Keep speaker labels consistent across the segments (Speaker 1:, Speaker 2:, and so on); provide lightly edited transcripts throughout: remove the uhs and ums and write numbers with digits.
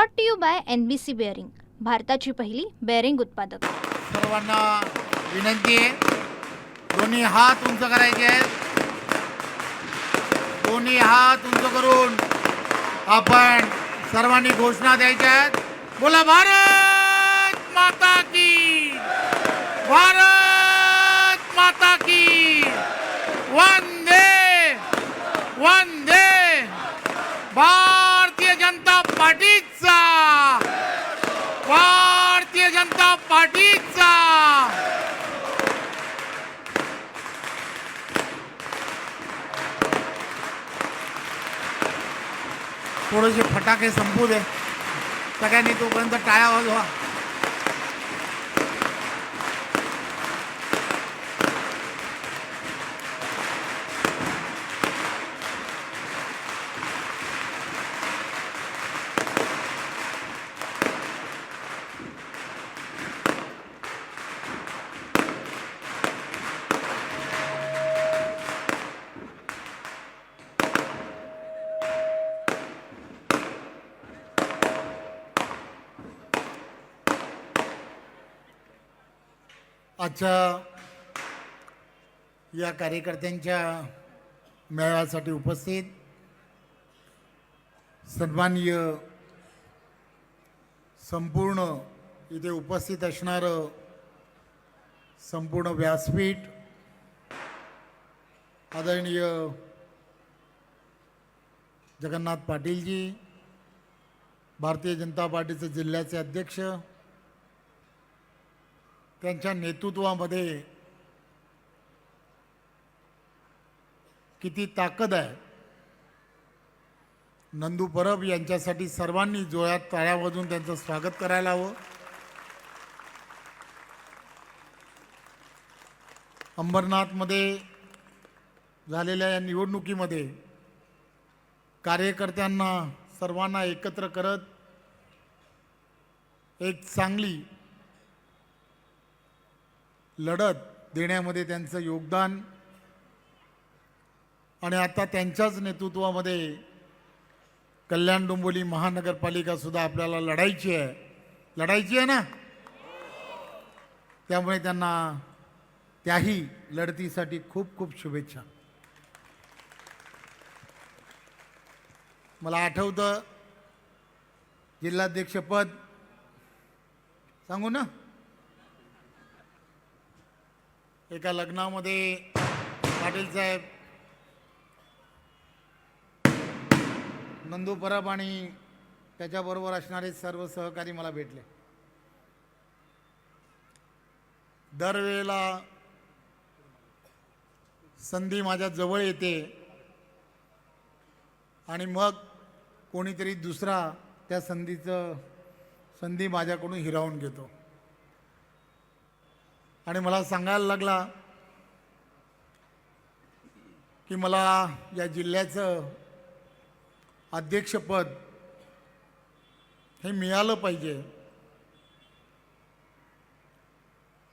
Speaker 1: Brought to you by NBC bearing, भारताची पहिली bearing उत्पादक।
Speaker 2: सर्वांना विनंती आहे, दोन्ही हात उंच करायचे आहेत। दोन्ही हात उंच करून आपण सर्वांनी घोषणा द्यायच्या आहेत। बोला, भारत माता की, भारत माता की, वंदे वंदे। भारतीय जनता पार्टीचा, भारतीय जनता पार्टीचा। थोडेसे फटाके संपू दे सगळ्यांनी, तोपर्यंत टाळ्या वाजवा। आजच्या या कार्यकर्त्यांच्या मेळाव्यासाठी उपस्थित सन्माननीय संपूर्ण इथे उपस्थित असणारं संपूर्ण व्यासपीठ, आदरणीय जगन्नाथ पाटीलजी, भारतीय जनता पार्टीचे जिल्ह्याचे अध्यक्ष, त्यांच्या नेतृत्वामध्ये किती ताकद आहे। नंदू परब यांच्यासाठी सर्वांनी जोरात टाळ्या वाजवून त्यांचं स्वागत करायला हवं। अंबरनाथमध्ये झालेल्या या निवडणुकीमध्ये कार्यकर्त्यांना सर्वांना एकत्र करत एक चांगली लढत देण्यामध्ये त्यांचं योगदान, आणि आता त्यांच्याच नेतृत्वामध्ये कल्याण डोंबिवली महानगरपालिका सुद्धा आपल्याला लढायची आहे ना। त्यामुळे त्यांना त्याही लढतीसाठी खूप खूप शुभेच्छा। मला आठवतं, जिल्हाध्यक्षपद सांगू ना, एका लग्नामध्ये पाटील साहेब, नंदू परब आणि त्याच्याबरोबर असणारे सर्व सहकारी मला भेटले। दरवेळेला संधी माझ्या जवळ येते आणि मग कोणीतरी दुसरा त्या संधी माझ्याकडून हिरावून घेतो आणि मला सांगायला लागला की मला या जिल्ह्याचं अध्यक्षपद हे मिळालं पाहिजे।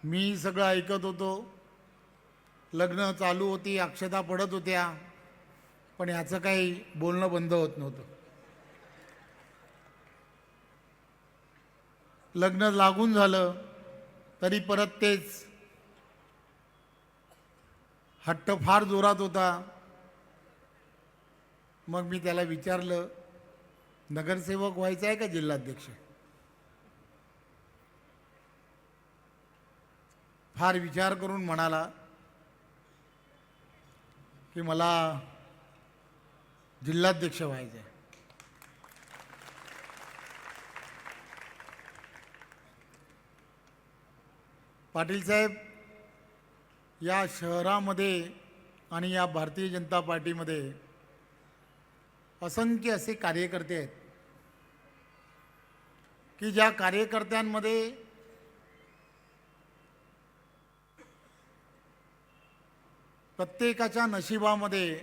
Speaker 2: मी सगळं ऐकत होतो, लग्न चालू होती, अक्षता पडत होत्या, पण ह्याचं काही बोलणं बंद होत नव्हतं। लग्न लागून झालं तरी परत तेच हट्ट फार जोरात होता। मग मी त्याला विचारलं, नगरसेवक व्हायचा आहे का जिल्हाध्यक्ष? फार विचार करून म्हणाला की मला जिल्हाध्यक्ष व्हायचं आहे। पाटील साहेब, या शहरामध्ये आणि या भारतीय जनता पार्टीमध्ये असंख्य असे कार्यकर्ते आहेत की ज्या कार्यकर्त्यांमध्ये प्रत्येकाच्या नशिबामध्ये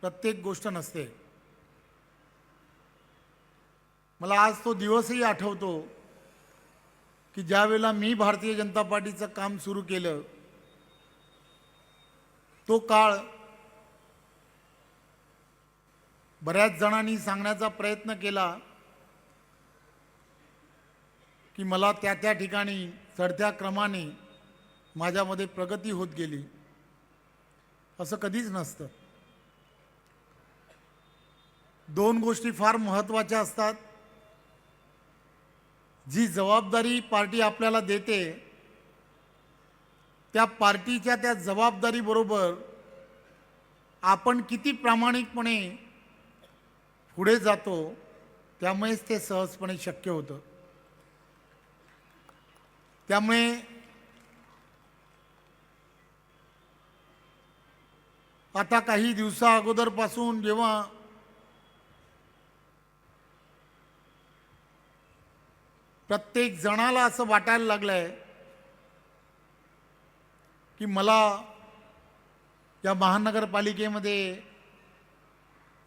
Speaker 2: प्रत्येक गोष्ट नसते। मला आज तो दिवसही आठवतो की ज्या वेळेला मी भारतीय जनता पार्टीचं काम सुरू केलं, तो काळ बऱ्याच जणांनी सांगण्याचा प्रयत्न केला की मला त्या त्या ठिकाणी चढत्या क्रमाने माझ्यामध्ये प्रगती होत गेली, असं कधीच नसतं. दोन गोष्टी फार महत्त्वाच्या असतात. जी जबाबदारी पार्टी आपल्याला देते त्या पार्टीच्या त्या जबाबदारीबरोबर आपण किती प्रामाणिकपणे पुढे जातो, त्यामुळेच ते सहजपणे शक्य होतं. त्यामुळे आता काही दिवसा अगोदरपासून जेव्हा प्रत्येक जणाला असं वाटायला लागलंय की मला या महानगरपालिकेमध्ये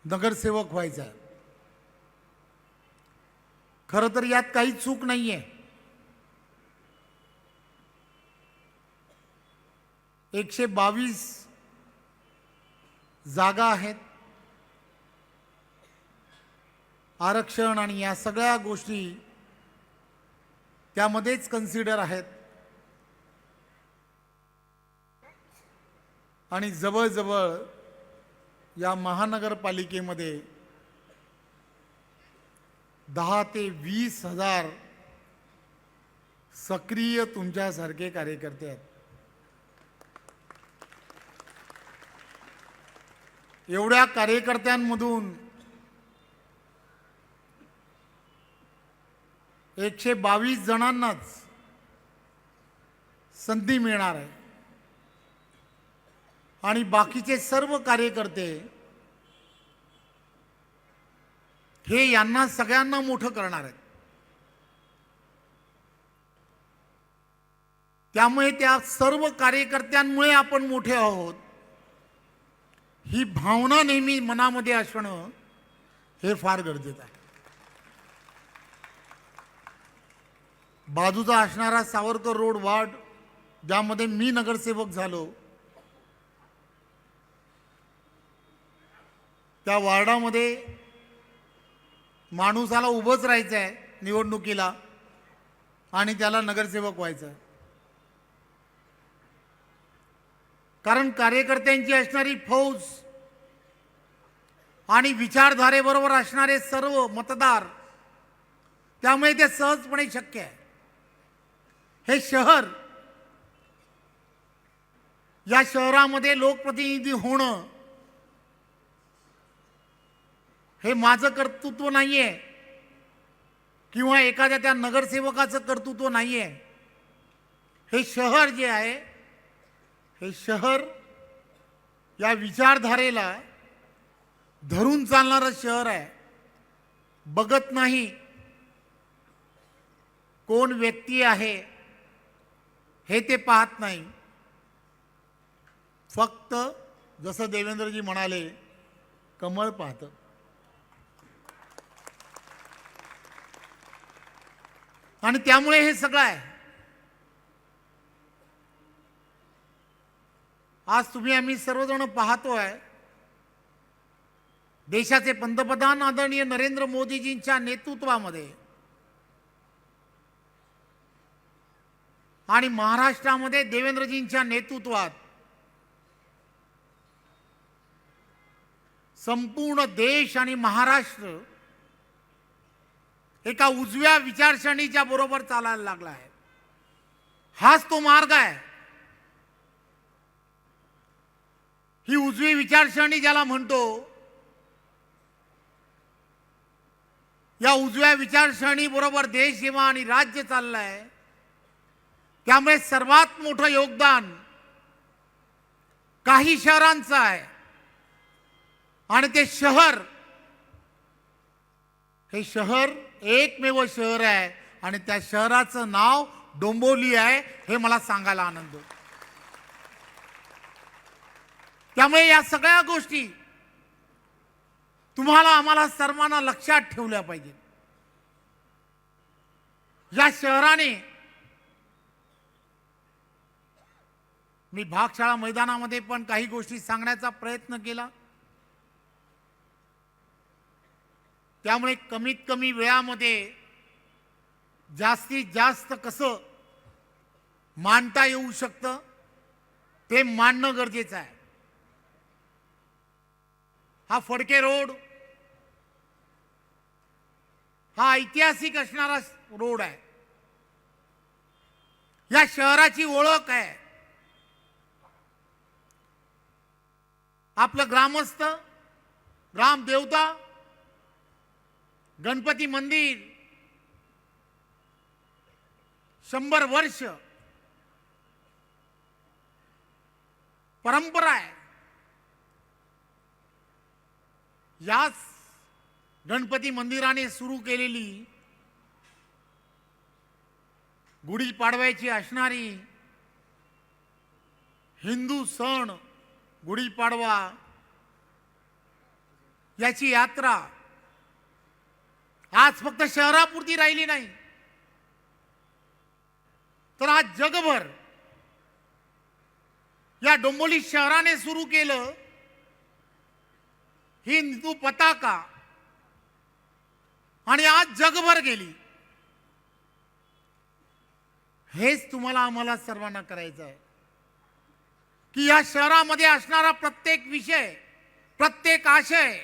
Speaker 2: नगरसेवक व्हायचा आहे, खरं तर यात काही चूक नाही आहे. 122 जागा आहेत. आरक्षण आणि या सगळ्या गोष्टी त्यामध्येच कन्सिडर आहेत. आणि जवळजवळ या महानगरपालिकेमध्ये 10 ते 20 हजार सक्रिय तुमच्यासारखे कार्यकर्ते आहेत. एवढ्या कार्यकर्त्यांमधून 122 जणांनाच संधी मिळणार आहे आणि बाकीचे सर्व कार्यकर्ते हे यांना सगळ्यांना मोठं करणार आहेत. त्यामुळे त्या सर्व कार्यकर्त्यांमुळे आपण मोठे आहोत ही भावना नेहमी मनामध्ये असणं हे फार गरजेचं आहे. बाजूचा असणारा सावरकर रोड वार्ड ज्यामध्ये मी नगरसेवक झालो, त्या वार्डामध्ये माणूसाला उभंच राहायचं आहे निवडणुकीला आणि त्याला नगरसेवक व्हायचं आहे. कारण कार्यकर्त्यांची असणारी फौज आणि विचारधारेबरोबर असणारे सर्व मतदार, त्यामुळे ते सहजपणे शक्य आहे. हे शहर, या शहरामध्ये लोकप्रतिनिधी होणं हे माझं कर्तृत्व नाहीये किंवा एखाद्या त्या नगरसेवकाचं कर्तृत्व नाहीये. हे शहर जे आहे, हे शहर या विचारधारेला धरून चालणारं शहर आहे. बघत नाही कोण व्यक्ती आहे हे ते पाहत नाही. फक्त जसं देवेंद्रजी म्हणाले, कमळ पाहतं. आणि त्यामुळे हे सगळं आहे. आज तुम्ही आम्ही सर्वजण पाहतोय, देशाचे पंतप्रधान आदरणीय नरेंद्र मोदीजींच्या नेतृत्वामध्ये आणि महाराष्ट्रामध्ये देवेंद्रजींच्या नेतृत्वात संपूर्ण देश आणि महाराष्ट्र एका उजव्या विचारसरणीच्या बरोबर चालायला लागला आहे. हाच तो मार्ग आहे. ही उजवी विचारसरणी ज्याला म्हणतो, या उजव्या विचारसरणी बरोबर देश जेव्हा आणि राज्य चाललंय, त्यामुळे सर्वात मोठं योगदान काही शहरांचं आहे. आणि ते शहर, हे शहर एकमेव शहर आहे आणि त्या शहराचं नाव डोंबिवली आहे, हे मला सांगायला आनंद होतो. त्यामुळे या सगळ्या गोष्टी तुम्हाला आम्हाला सर्वांना लक्षात ठेवल्या पाहिजेत. या शहराने, मी भागशाळा मैदानामध्ये पण काही गोष्टी सांगण्याचा प्रयत्न केला, त्यामुळे कमीत कमी वेळामध्ये जास्तीत जास्त कसं मांडता येऊ शकतं ते मांडणं गरजेचं आहे. हा फडके रोड हा ऐतिहासिक असणारा रोड आहे. या शहराची ओळख आहे. आपलं ग्रामस्थ, ग्रामदेवता, गणपती मंदिर 100 वर्ष परंपरा आहे. याच गणपती मंदिराने सुरू केलेली गुढीपाडव्याची असणारी हिंदू सण गुढीपाडवा याची यात्रा आज फक्त शहरापुरती राहिली नाही, तर आज जगभर या डोंबिवली शहराने सुरू केलं. हिंदू पताका आणि आज जगभर गेली. हेच तुम्हाला आम्हाला सर्वांना करायचं आहे की या शहरामध्ये असणारा प्रत्येक विषय, प्रत्येक आशय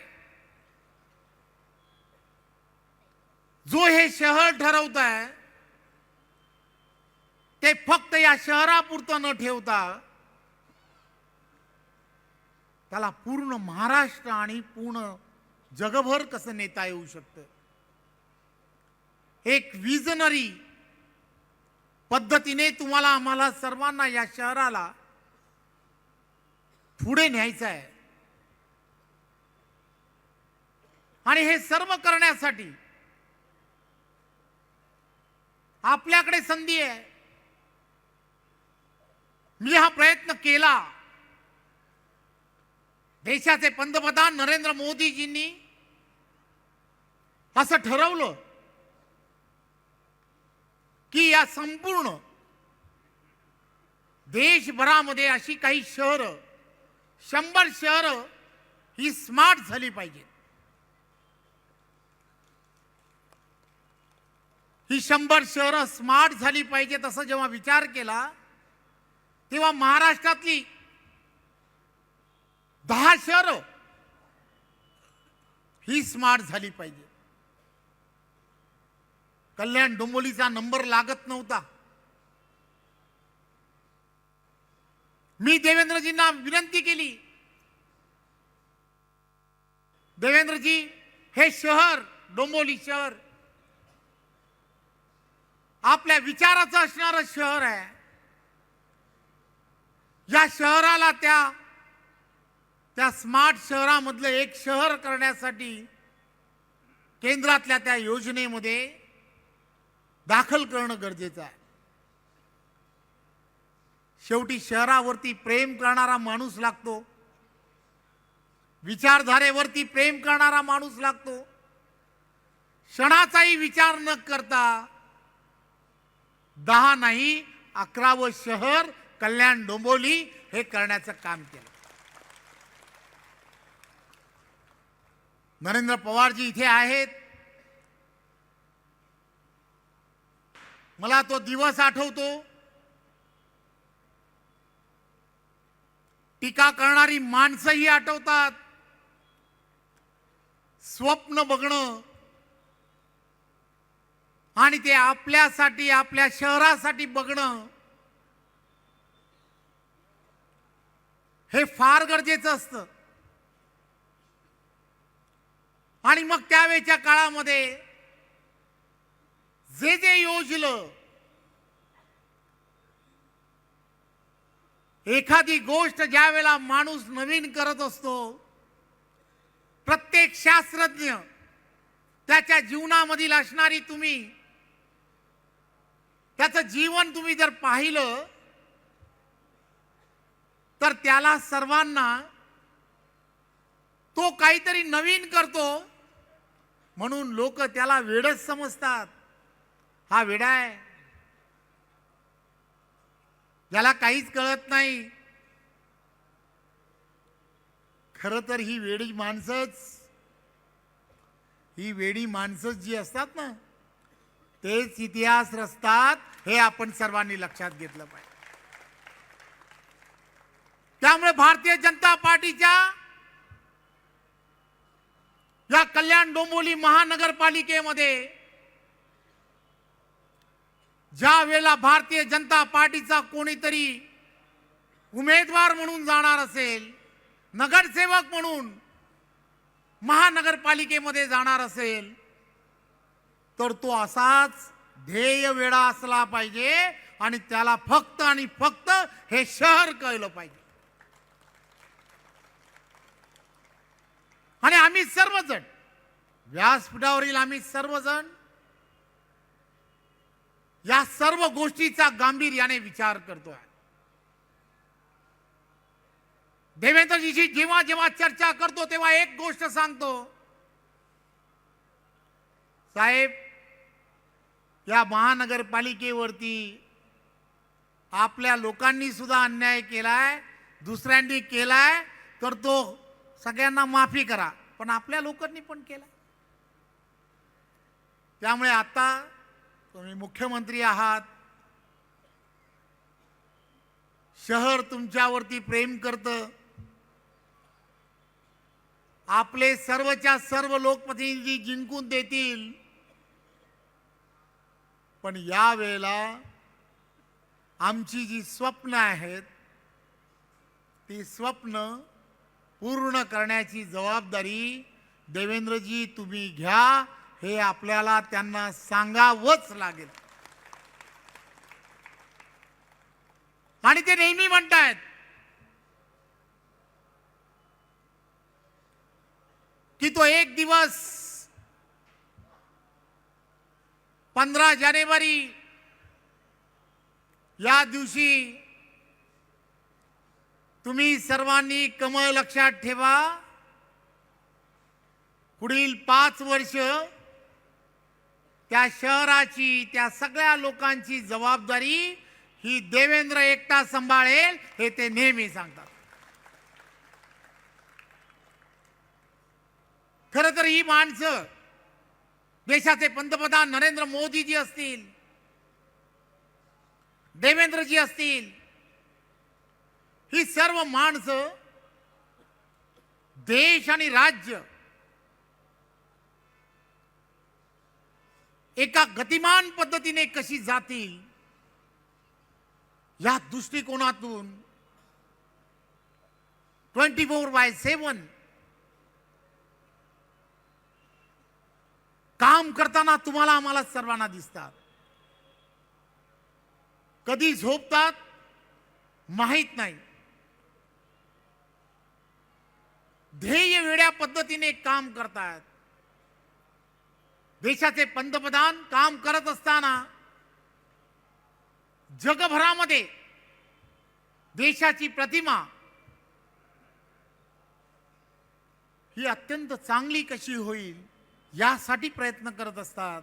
Speaker 2: जो हे शहर ठरवत आहे ते फक्त या शहरापुरतं न ठेवता त्याला पूर्ण महाराष्ट्र आणि पूर्ण जगभर कसं नेता येऊ शकतं. एक विजनरी पद्धतीने तुम्हाला आम्हाला सर्वांना या शहराला पुढे न्यायचं आहे. आणि हे सर्व करण्यासाठी आपल्याकडे संधी आहे. मी हा प्रयत्न केला. देशाचे पंतप्रधान नरेंद्र मोदीजींनी असं ठरवलं की या संपूर्ण देशभरामध्ये अशी काही शहरं 100 शहरं ही स्मार्ट झाली पाहिजेत. ही 100 शहरं स्मार्ट झाली पाहिजेत असं जेव्हा विचार केला तेव्हा महाराष्ट्रातली 10 शहरं ही स्मार्ट झाली पाहिजे. कल्याण डोंबिवलीचा नंबर लागत नव्हता. मी देवेंद्रजींना विनंती केली, देवेंद्रजी हे शहर डोंबिवली शहर आपल्या विचाराचं असणारं शहर आहे. या शहराला त्या स्मार्ट शहरामधलं एक शहर करण्यासाठी केंद्रातल्या त्या योजनेमध्ये दाखल करणं गरजेचं आहे. शेवटी शहरावरती प्रेम करणारा माणूस लागतो, विचारधारेवरती प्रेम करणारा माणूस लागतो. क्षणाचाही विचार न करता 10 नाही 11वं शहर कल्याण डोंबिवली हे करण्याचं काम केलं. नरेंद्र पवारजी इथे आहेत. मला तो दिवस आठवतो, टीका करणारी माणसंही आठवतात. स्वप्न बघणं आणि ते आपल्यासाठी आपल्या शहरासाठी बघणं हे फार गरजेचं असतं. आणि मग त्यावेळच्या काळामध्ये जे जे योजलं, एखादी गोष्ट ज्या वेळेला माणूस नवीन करत असतो, प्रत्येक शास्त्रज्ञ त्याच्या जीवनामधील असणारी तुम्ही त्याचं जीवन तुम्ही जर पाहिलं तर त्याला सर्वांना तो काहीतरी नवीन करतो म्हणून लोक त्याला वेडच समजतात. हा वेडा आहे, याला काहीच कळत नाही. खरं तर ही वेडी माणसंच जी असतात ना तेच इतिहास रचतात, हे आपण सर्वांनी लक्षात घेतलं पाहिजे. त्यामुळे भारतीय जनता पार्टीच्या या कल्याण डोंबिवली महानगरपालिकेमध्ये ज्या वेळेला भारतीय जनता पार्टीचा कोणीतरी उमेदवार म्हणून जाणार असेल, नगरसेवक म्हणून महानगरपालिकेमध्ये जाणार असेल, तर तो असाच ध्येय वेडा असला पाहिजे आणि त्याला फक्त आणि फक्त हे शहर कळलं पाहिजे. आणि आम्ही सर्वजण व्यासपीठावरील आम्ही सर्वजण या सर्व गोष्टीचा गांभीर्याने विचार करतोय. देवेंद्रजीशी जेव्हा जेव्हा चर्चा करतो तेव्हा एक गोष्ट सांगतो, साहेब या महानगरपालिकेवरती आपल्या लोकांनी सुद्धा अन्याय केलाय, दुसऱ्यांनी केलाय, तर तो सगळ्यांना माफी करा, पण आपल्या लोकांनी पण केला. त्यामुळे आता तुम्ही मुख्यमंत्री आहात, शहर तुमच्यावरती प्रेम करतं, आपले सर्वच्या सर्व लोकप्रतिनिधी जिंकून देतील, पण या वेळेला आमची जी स्वप्न आहेत ती स्वप्न पूर्ण करण्याची जबाबदारी देवेंद्रजी तुम्ही घ्या, हे आपल्याला त्यांना सांगावंच लागेल. आणि ते नेहमी म्हणतायत की तो एक दिवस 15 जानेवारी या दिवशी तुम्ही सर्वांनी कमळ लक्षात ठेवा, पुढील 5 वर्ष त्या शहराची, त्या सगळ्या लोकांची जबाबदारी ही देवेंद्र एकटा सांभाळेल, हे ते नेहमी सांगतात. खरं तर ही माणसं, देशाचे पंतप्रधान नरेंद्र मोदीजी असतील, देवेंद्रजी असतील, ही सर्व माणसं देश आणि राज्य एका गतिमान पद्धतीने कशी जातील या दृष्टिकोनातून 24/7 काम करताना तुम्हाला आम्हाला सर्वांना दिसतात. कधी झोपतात माहित नाही, ध्येय वेड्या पद्धतीने काम करतात. देशाचे पंतप्रधान काम करत असताना जगभरामध्ये देशाची प्रतिमा ही अत्यंत चांगली कशी होईल यासाठी प्रयत्न करत असतात.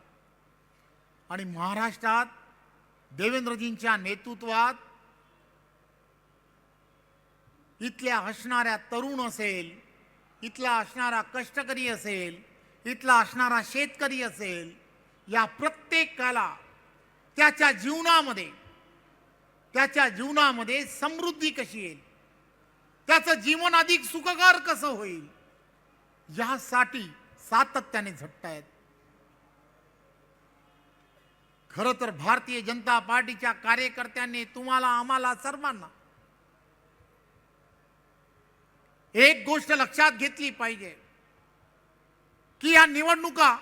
Speaker 2: आणि महाराष्ट्रात देवेंद्रजींच्या नेतृत्वात इथल्या असणाऱ्या तरुण असेल, इथला असणारा कष्टकरी असेल, इथला असणारा शेतकरी असेल, या प्रत्येकाला त्याच्या जीवनामध्ये समृद्धी कशी येईल, त्याचं जीवन अधिक सुखकर कसं होईल, यासाठी सातत्याने झटतायत. खरं तर भारतीय जनता पार्टीच्या कार्यकर्त्यांनी तुम्हाला आम्हाला सर्वांना एक गोष्ट लक्षात घेतली पाहिजे की या निवडणुका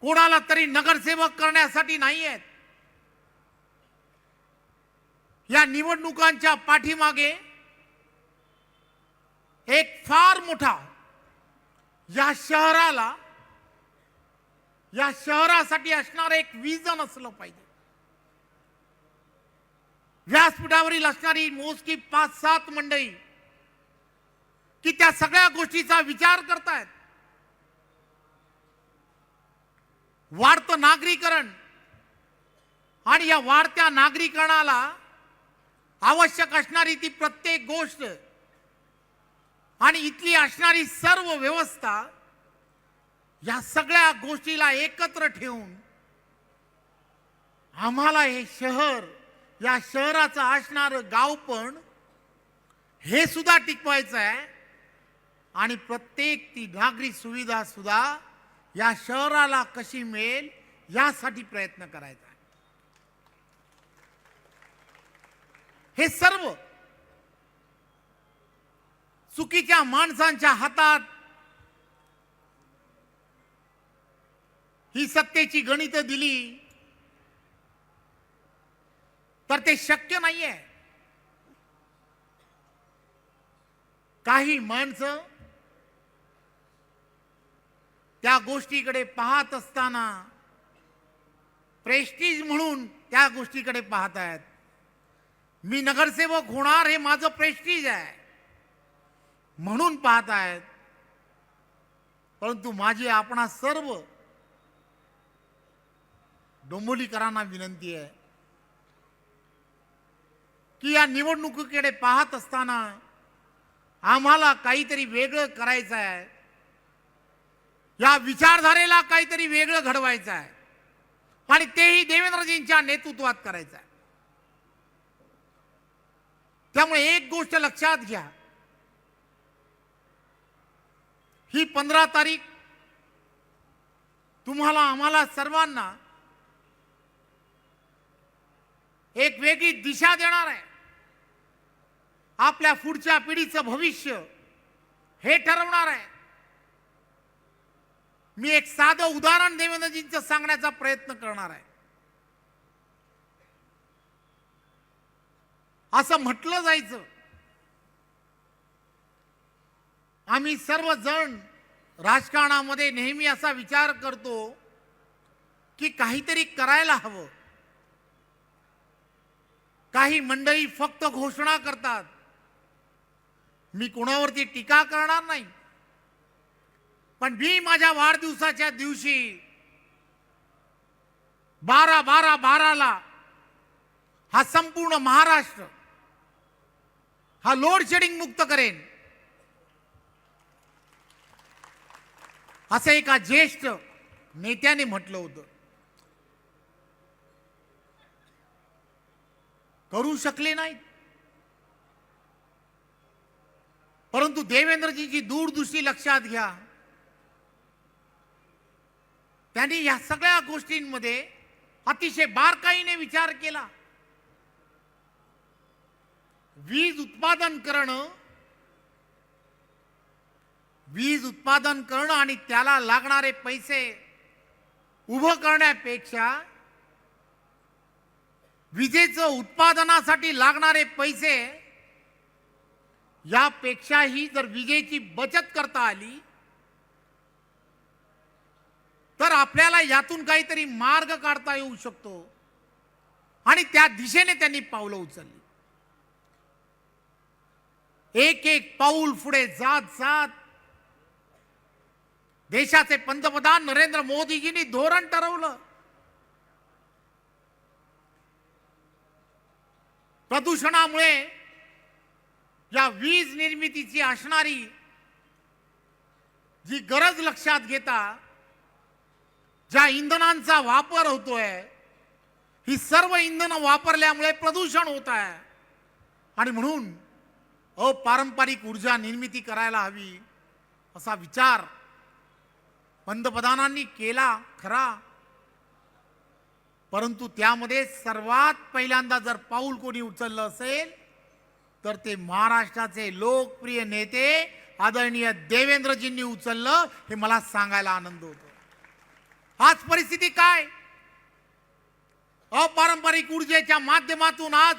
Speaker 2: कोणाला तरी नगरसेवक करण्यासाठी नाही आहेत. या निवडणुकांच्या पाठीमागे एक फार मोठा या शहरासाठी असणार एक विजन असलं पाहिजे. व्यासपीठावरील असणारी मोजकी 5-7 मंडळी की त्या सगळ्या गोष्टीचा विचार करतायत. वाढतं नागरीकरण आणि या वाढत्या नागरीकरणाला आवश्यक असणारी ती प्रत्येक गोष्ट आणि इथली असणारी सर्व व्यवस्था या सगळ्या गोष्टीला एकत्र ठेवून आम्हाला हे शहर, या शहराचं असणारं गाव पण हे सुद्धा टिकवायचं आहे आणि प्रत्येक ती नागरी सुविधा सुद्धा या शहराला कशी मिळेल यासाठी प्रयत्न करायचा आहे. हे सर्व चुकीच्या माणसांच्या हातात ही सत्तेची गणितं दिली तर ते शक्य नाहीये. काही माणसं त्या गोष्टीकडे पाहत असताना प्रेस्टीज म्हणून त्या गोष्टीकडे पाहत आहेत. मी नगरसेवक होणार हे माझं प्रेस्टीज आहे म्हणून पाहत आहेत. परंतु माझी आपणा सर्व डोंबिवलीकरांना विनंती आहे की या निवडणुकीकडे पाहत असताना आम्हाला काहीतरी वेगळं करायचं आहे. या विचारधारेला काहीतरी वेगळं घडवायचं आहे आणि तेही देवेंद्रजींच्या नेतृत्वात करायचं आहे. त्यामुळे एक गोष्ट लक्षात घ्या, ही 15 तारीख तुम्हाला आम्हाला सर्वांना एक वेगळी दिशा देणार आहे. आपल्या पुढच्या पिढीचं भविष्य हे ठरवणार आहे. मी एक साधं उदाहरण देवेंद्रजींचं सांगण्याचा प्रयत्न करणार आहे. असं म्हटलं जायचं, आम्ही सर्वजण राजकारणामध्ये नेहमी असा विचार करतो की काहीतरी करायला हवं. काही मंडळी फक्त घोषणा करतात. मी कोणावरती टीका करणार नाही, पण मी माझ्या वाढदिवसाच्या दिवशी 12/12/12ला हा संपूर्ण महाराष्ट्र हा लोड शेडिंग मुक्त करेन असं एका ज्येष्ठ नेत्याने म्हटलं होतं. करू शकले नाहीत, परंतु देवेंद्रजींची दूरदृष्टी लक्षात घ्या. त्यांनी या सगळ्या गोष्टींमध्ये अतिशय बारकाईने विचार केला. वीज उत्पादन करणं आणि त्याला लागणारे पैसे उभं करण्यापेक्षा विजेचं उत्पादनासाठी लागणारे पैसे यापेक्षाही जर विजेची बचत करता आली तर आपल्याला यातून काहीतरी मार्ग काढता येऊ शकतो आणि त्या दिशेने त्यांनी पावलं उचलली. एक एक पाऊल पुढे जात जात देशाचे पंतप्रधान नरेंद्र मोदीजींनी धोरण ठरवलं. प्रदूषणामुळे या वीज निर्मितीची असणारी जी गरज लक्षात घेता ज्या इंधनांचा वापर होतोय, ही सर्व इंधन वापरल्यामुळे प्रदूषण होत आहे आणि म्हणून अपारंपरिक ऊर्जा निर्मिती करायला हवी असा विचार पंतप्रधानांनी केला खरा. परंतु त्यामध्ये सर्वात पहिल्यांदा जर पाऊल कोणी उचललं असेल तर ते महाराष्ट्राचे लोकप्रिय नेते आदरणीय देवेंद्रजींनी उचललं. हे मला सांगायला आनंद होतो. आज परिस्थिती काय, अपारंपरिक ऊर्जेच्या माध्यमातून आज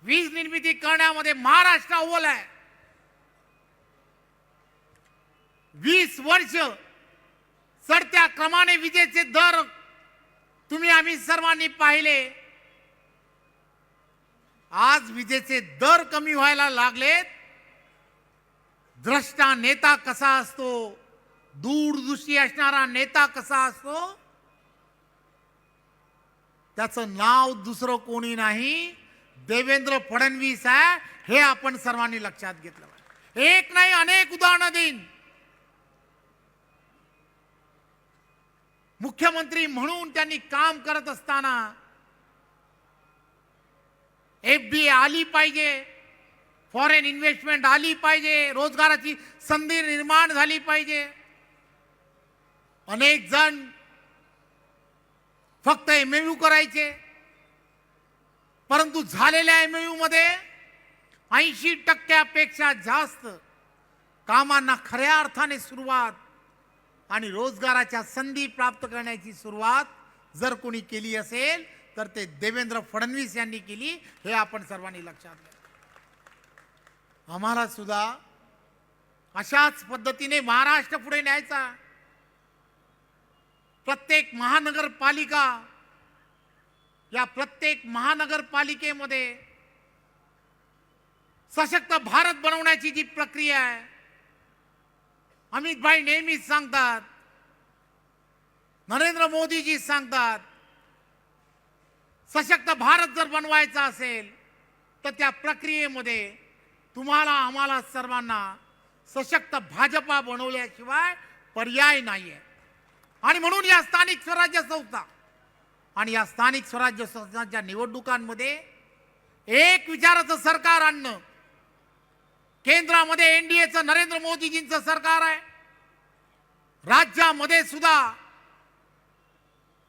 Speaker 2: वीज निर्मिती करण्यामध्ये महाराष्ट्र अव्वल आहे. 20 वर्ष चढत्या क्रमाने विजेचे दर तुम्ही आम्ही सर्वांनी पाहिले. आज विजेचे दर कमी व्हायला लागलेत. द्रष्टा नेता कसा असतो, दूरदृष्टी असणारा नेता कसा असतो, त्याचं नाव दुसरं कोणी नाही, देवेंद्र फडणवीस आहे. हे आपण सर्वांनी लक्षात घेतलं पाहिजे. एक नाही अनेक उदाहरणं देईन. मुख्यमंत्री म्हणून त्यांनी काम करत असताना FDI आली पाहिजे, फॉरेन इन्व्हेस्टमेंट आली पाहिजे, रोजगाराची संधी निर्माण झाली पाहिजे. अनेक जण फक्त MOU करायचे, परंतु झालेल्या MOU मध्ये 80% जास्त कामांना खऱ्या अर्थाने सुरुवात आणि रोजगाराच्या संधी प्राप्त करण्याची सुरुवात जर कोणी केली असेल तर ते देवेंद्र फडणवीस यांनी केली, हे आपण सर्वांनी लक्षात घ्या. आम्हाला सुद्धा अशाच पद्धतीने महाराष्ट्र पुढे न्यायचा. प्रत्येक महानगरपालिका, या प्रत्येक महानगरपालिकेमध्ये सशक्त भारत बनवण्याची जी प्रक्रिया आहे, अमित भाई नेहमीच सांगतात, नरेंद्र मोदीजी सांगतात, सशक्त भारत जर बनवायचा असेल तर त्या प्रक्रियेमध्ये तुम्हाला आम्हाला सर्वांना सशक्त भाजपा बनवल्याशिवाय पर्याय नाहीये. आणि म्हणून या स्थानिक स्वराज्य संस्था आणि या स्थानिक स्वराज्य संस्थांच्या निवडणुकांमध्ये एक विचाराचं सरकार आणणं. केंद्रामध्ये NDAचं नरेंद्र मोदीजींचं सरकार आहे, राज्यामध्ये सुद्धा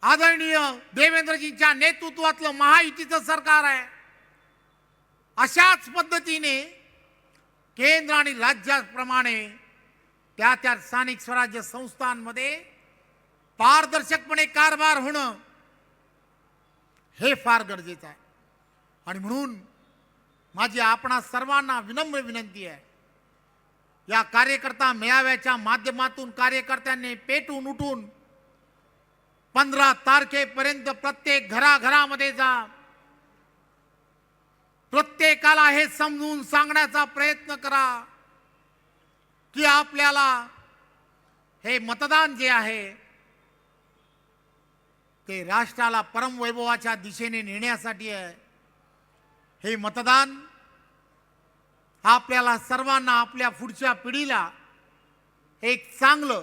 Speaker 2: आदरणीय देवेंद्रजींच्या नेतृत्वातलं महायुतीचं सरकार आहे. अशाच पद्धतीने केंद्र आणि राज्याप्रमाणे त्या त्या स्थानिक स्वराज्य संस्थांमध्ये पारदर्शकपणे कारभार होणं हे फार गरजेचं आहे. आणि म्हणून माझी आपणा सर्वांना विनम्र विनंती आहे, या कार्यकर्ता मेळाव्याच्या माध्यमातून कार्यकर्त्यांनी पेटून उठून 15 तारखेपर्यंत प्रत्येक घराघरामध्ये जा. प्रत्येकाला हे समजून सांगण्याचा प्रयत्न करा की आपल्याला हे मतदान जे आहे ते राष्ट्राला परमवैभवाच्या दिशेने नेण्यासाठी आहे. हे मतदान आपल्याला सर्वांना, आपल्या पुढच्या पिढीला एक चांगलं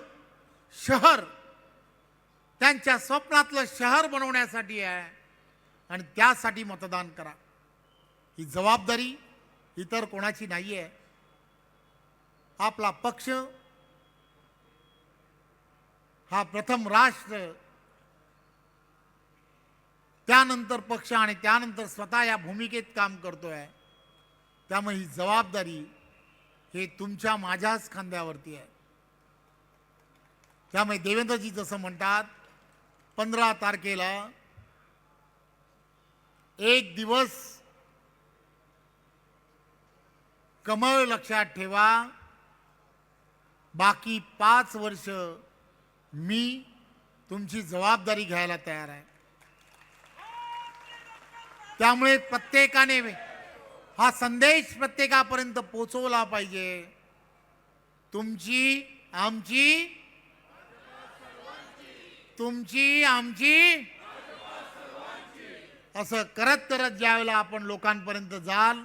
Speaker 2: शहर, त्यांच्या स्वप्नातलं शहर बनवण्यासाठी आहे. आणि त्यासाठी मतदान करा. ही जबाबदारी इतर कोणाची नाही आहे. आपला पक्ष हा प्रथम राष्ट्र, त्यानंतर पक्ष आणि त्यानंतर स्वतः या भूमिकेत काम करतोय. त्यामुळे ही जबाबदारी हे तुमच्या माझ्याच खांद्यावरती आहे. त्यामुळे देवेंद्रजी जसं म्हणतात, 15 तारखेला एक दिवस कमळ लक्षात ठेवा, बाकी 5 वर्ष मी तुमची जबाबदारी घ्यायला तयार आहे. त्यामुळे प्रत्येकाने हा संदेश प्रत्येकापर्यंत पोहोचवला पाहिजे. तुमची आमची असं करत करत ज्यावेळेला आपण लोकांपर्यंत जाल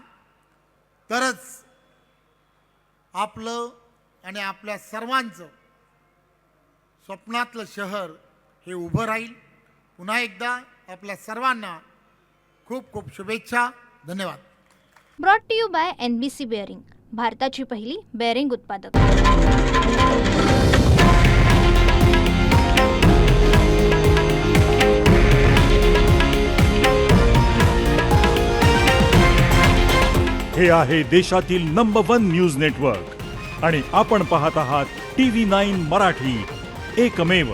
Speaker 2: तरच आपलं आणि आपल्या सर्वांचं स्वप्नातलं शहर हे उभं राहील. पुन्हा एकदा आपल्या सर्वांना खूप खूप शुभेच्छा. धन्यवाद.
Speaker 1: Brought to you by NBC bearing, भारताची पहिली बेअरिंग उत्पादक.
Speaker 3: हे आहे देशातील नंबर 1 न्यूज नेटवर्क आणि आपण पाहत आहात TV9 मराठी, एकमेव.